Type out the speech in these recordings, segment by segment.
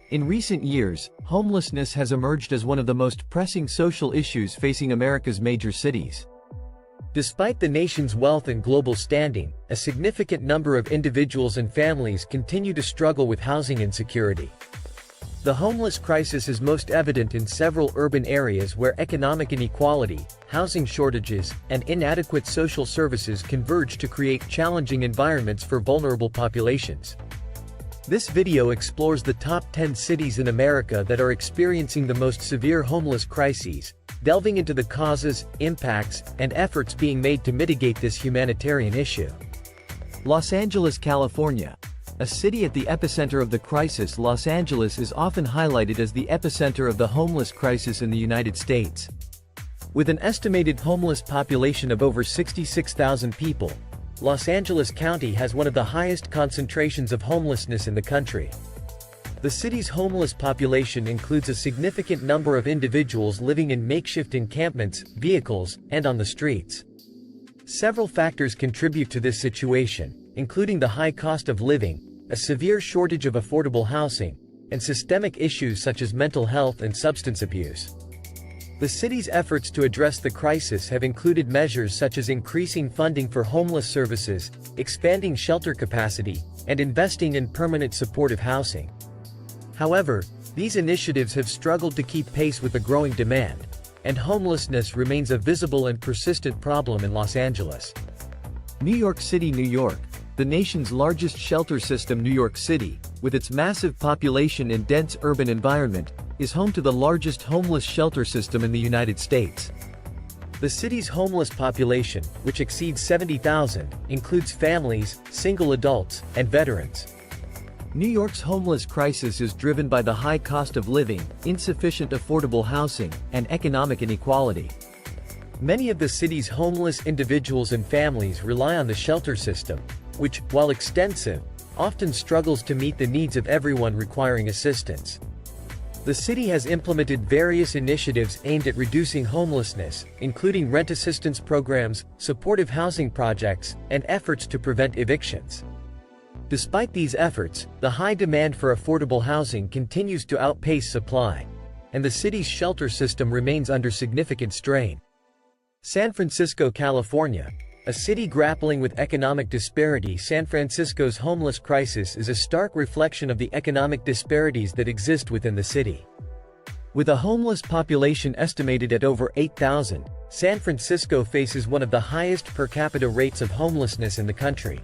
In recent years, homelessness has emerged as one of the most pressing social issues facing America's major cities. Despite the nation's wealth and global standing, a significant number of individuals and families continue to struggle with housing insecurity. The homeless crisis is most evident in several urban areas where economic inequality, housing shortages, and inadequate social services converge to create challenging environments for vulnerable populations. This video explores the top 10 cities in America that are experiencing the most severe homeless crises, delving into the causes, impacts, and efforts being made to mitigate this humanitarian issue. Los Angeles, California. A city at the epicenter of the crisis, Los Angeles is often highlighted as the epicenter of the homeless crisis in the United States. With an estimated homeless population of over 66,000 people, Los Angeles County has one of the highest concentrations of homelessness in the country. The city's homeless population includes a significant number of individuals living in makeshift encampments, vehicles, and on the streets. Several factors contribute to this situation, including the high cost of living, a severe shortage of affordable housing, and systemic issues such as mental health and substance abuse. The city's efforts to address the crisis have included measures such as increasing funding for homeless services, expanding shelter capacity, and investing in permanent supportive housing. However, these initiatives have struggled to keep pace with the growing demand, and homelessness remains a visible and persistent problem in Los Angeles. New York City, New York. The nation's largest shelter system, New York City, with its massive population and dense urban environment, is home to the largest homeless shelter system in the United States. The city's homeless population, which exceeds 70,000, includes families, single adults, and veterans. New York's homeless crisis is driven by the high cost of living, insufficient affordable housing, and economic inequality. Many of the city's homeless individuals and families rely on the shelter system, which, while extensive, often struggles to meet the needs of everyone requiring assistance. The city has implemented various initiatives aimed at reducing homelessness, including rent assistance programs, supportive housing projects, and efforts to prevent evictions. Despite these efforts, the high demand for affordable housing continues to outpace supply, and the city's shelter system remains under significant strain. San Francisco, California. A city grappling with economic disparity, San Francisco's homeless crisis is a stark reflection of the economic disparities that exist within the city. With a homeless population estimated at over 8,000, San Francisco faces one of the highest per capita rates of homelessness in the country.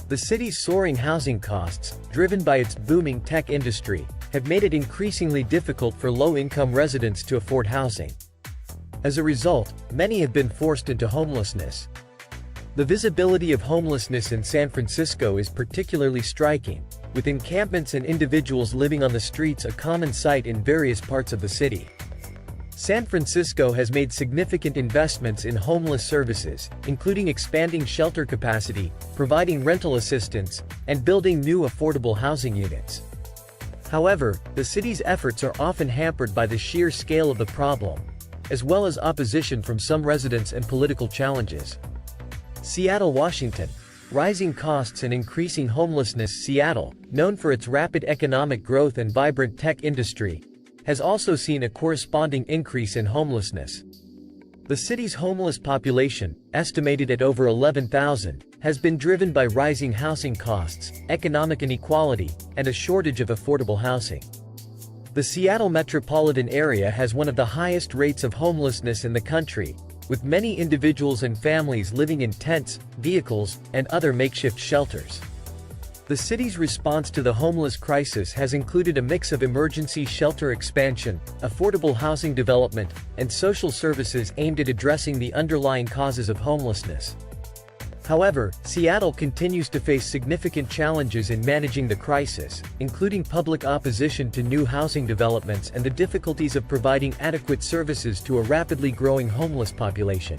The city's soaring housing costs, driven by its booming tech industry, have made it increasingly difficult for low-income residents to afford housing. As a result, many have been forced into homelessness. The visibility of homelessness in San Francisco is particularly striking, with encampments and individuals living on the streets a common sight in various parts of the city. San Francisco has made significant investments in homeless services, including expanding shelter capacity, providing rental assistance, and building new affordable housing units. However, the city's efforts are often hampered by the sheer scale of the problem, as well as opposition from some residents and political challenges. Seattle, Washington. Rising costs and increasing homelessness. Seattle, known for its rapid economic growth and vibrant tech industry, has also seen a corresponding increase in homelessness. The city's homeless population, estimated at over 11,000, has been driven by rising housing costs, economic inequality, and a shortage of affordable housing. The Seattle metropolitan area has one of the highest rates of homelessness in the country, with many individuals and families living in tents, vehicles, and other makeshift shelters. The city's response to the homeless crisis has included a mix of emergency shelter expansion, affordable housing development, and social services aimed at addressing the underlying causes of homelessness. However, Seattle continues to face significant challenges in managing the crisis, including public opposition to new housing developments and the difficulties of providing adequate services to a rapidly growing homeless population.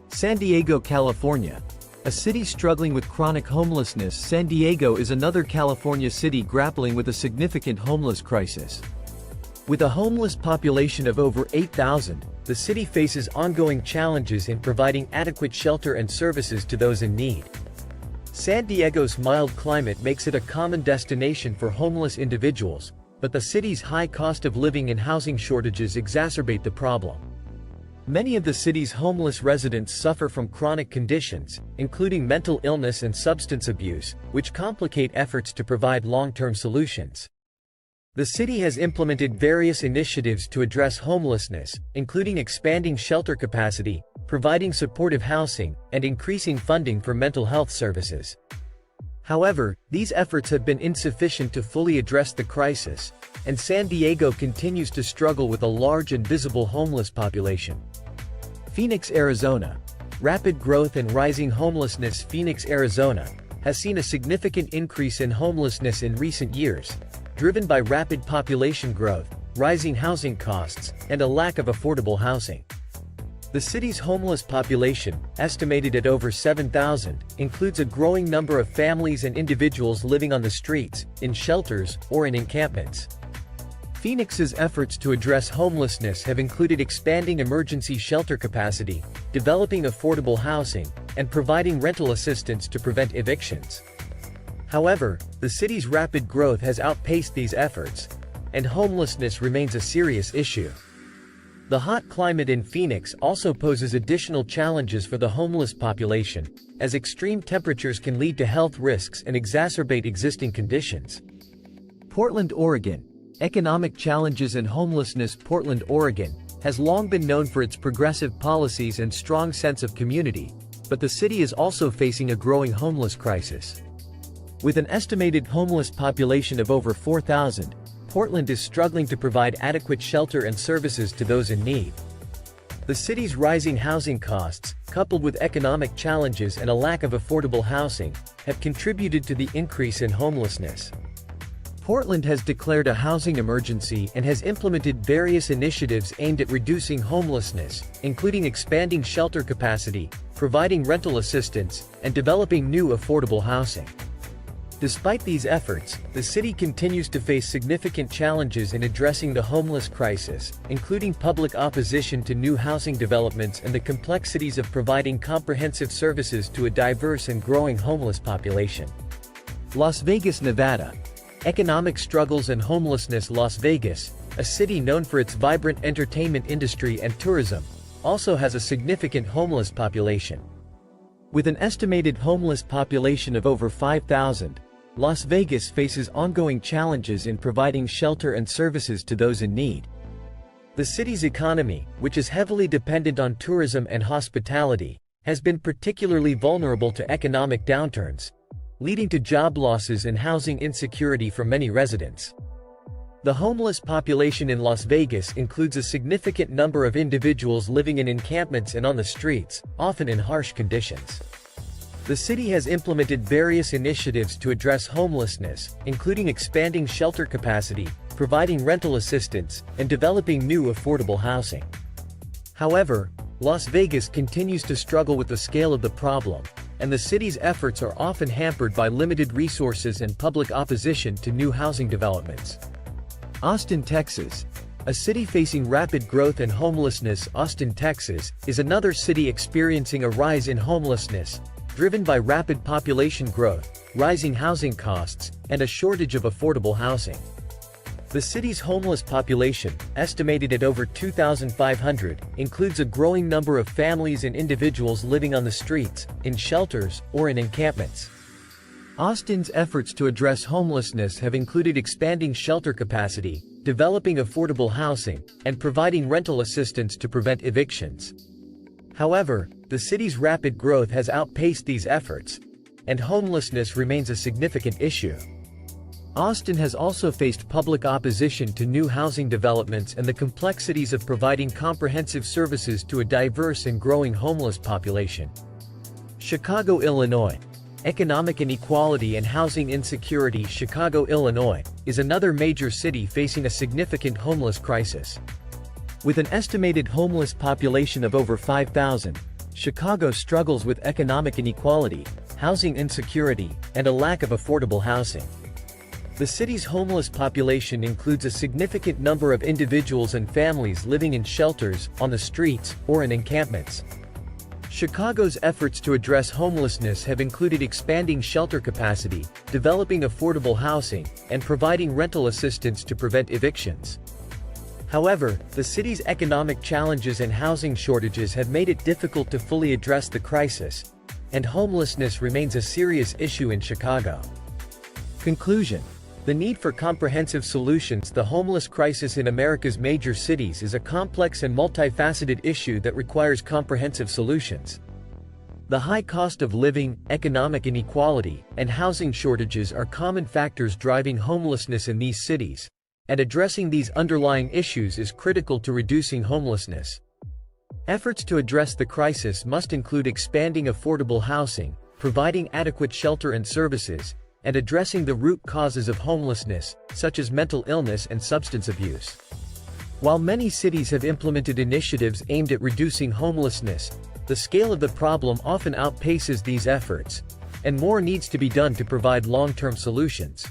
San Diego, California. A city struggling with chronic homelessness, San Diego is another California city grappling with a significant homeless crisis. With a homeless population of over 8,000, the city faces ongoing challenges in providing adequate shelter and services to those in need. San Diego's mild climate makes it a common destination for homeless individuals, but the city's high cost of living and housing shortages exacerbate the problem. Many of the city's homeless residents suffer from chronic conditions, including mental illness and substance abuse, which complicate efforts to provide long-term solutions. The city has implemented various initiatives to address homelessness, including expanding shelter capacity, providing supportive housing, and increasing funding for mental health services. However, these efforts have been insufficient to fully address the crisis, and San Diego continues to struggle with a large and visible homeless population. Phoenix, Arizona. Rapid growth and rising homelessness. Phoenix, Arizona, has seen a significant increase in homelessness in recent years, driven by rapid population growth, rising housing costs, and a lack of affordable housing. The city's homeless population, estimated at over 7,000, includes a growing number of families and individuals living on the streets, in shelters, or in encampments. Phoenix's efforts to address homelessness have included expanding emergency shelter capacity, developing affordable housing, and providing rental assistance to prevent evictions. However, the city's rapid growth has outpaced these efforts, and homelessness remains a serious issue. The hot climate in Phoenix also poses additional challenges for the homeless population, as extreme temperatures can lead to health risks and exacerbate existing conditions. Portland, Oregon. Economic challenges and homelessness. Portland, Oregon, has long been known for its progressive policies and strong sense of community, but the city is also facing a growing homeless crisis. With an estimated homeless population of over 4,000, Portland is struggling to provide adequate shelter and services to those in need. The city's rising housing costs, coupled with economic challenges and a lack of affordable housing, have contributed to the increase in homelessness. Portland has declared a housing emergency and has implemented various initiatives aimed at reducing homelessness, including expanding shelter capacity, providing rental assistance, and developing new affordable housing. Despite these efforts, the city continues to face significant challenges in addressing the homeless crisis, including public opposition to new housing developments and the complexities of providing comprehensive services to a diverse and growing homeless population. Las Vegas, Nevada. Economic struggles and homelessness. Las Vegas, a city known for its vibrant entertainment industry and tourism, also has a significant homeless population. With an estimated homeless population of over 5,000, Las Vegas faces ongoing challenges in providing shelter and services to those in need. The city's economy, which is heavily dependent on tourism and hospitality, has been particularly vulnerable to economic downturns, leading to job losses and housing insecurity for many residents. The homeless population in Las Vegas includes a significant number of individuals living in encampments and on the streets, often in harsh conditions. The city has implemented various initiatives to address homelessness, including expanding shelter capacity, providing rental assistance, and developing new affordable housing. However, Las Vegas continues to struggle with the scale of the problem, and the city's efforts are often hampered by limited resources and public opposition to new housing developments. Austin, Texas. A city facing rapid growth and homelessness. Austin, Texas, is another city experiencing a rise in homelessness, driven by rapid population growth, rising housing costs, and a shortage of affordable housing. The city's homeless population, estimated at over 2,500, includes a growing number of families and individuals living on the streets, in shelters, or in encampments. Austin's efforts to address homelessness have included expanding shelter capacity, developing affordable housing, and providing rental assistance to prevent evictions. However, the city's rapid growth has outpaced these efforts, and homelessness remains a significant issue. Austin has also faced public opposition to new housing developments and the complexities of providing comprehensive services to a diverse and growing homeless population. Chicago, Illinois. Economic inequality and housing insecurity. Chicago, Illinois, is another major city facing a significant homeless crisis. With an estimated homeless population of over 5,000, Chicago struggles with economic inequality, housing insecurity, and a lack of affordable housing. The city's homeless population includes a significant number of individuals and families living in shelters, on the streets, or in encampments. Chicago's efforts to address homelessness have included expanding shelter capacity, developing affordable housing, and providing rental assistance to prevent evictions. However, the city's economic challenges and housing shortages have made it difficult to fully address the crisis, and homelessness remains a serious issue in Chicago. Conclusion: the need for comprehensive solutions. The homeless crisis in America's major cities is a complex and multifaceted issue that requires comprehensive solutions. The high cost of living, economic inequality, and housing shortages are common factors driving homelessness in these cities, and addressing these underlying issues is critical to reducing homelessness. Efforts to address the crisis must include expanding affordable housing, providing adequate shelter and services, and addressing the root causes of homelessness, such as mental illness and substance abuse. While many cities have implemented initiatives aimed at reducing homelessness, the scale of the problem often outpaces these efforts, and more needs to be done to provide long-term solutions.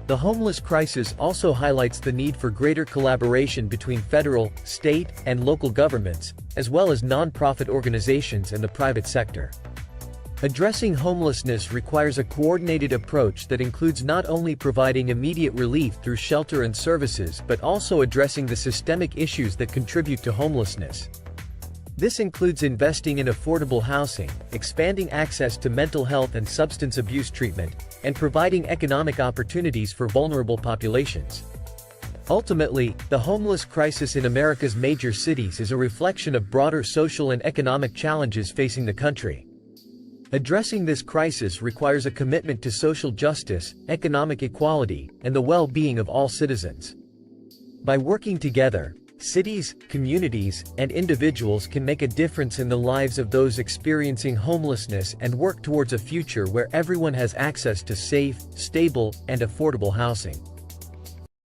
The homeless crisis also highlights the need for greater collaboration between federal, state, and local governments, as well as non-profit organizations and the private sector. Addressing homelessness requires a coordinated approach that includes not only providing immediate relief through shelter and services but also addressing the systemic issues that contribute to homelessness. This includes investing in affordable housing, expanding access to mental health and substance abuse treatment, and providing economic opportunities for vulnerable populations. Ultimately, the homeless crisis in America's major cities is a reflection of broader social and economic challenges facing the country. Addressing this crisis requires a commitment to social justice, economic equality, and the well-being of all citizens. By working together, cities, communities, and individuals can make a difference in the lives of those experiencing homelessness and work towards a future where everyone has access to safe, stable, and affordable housing.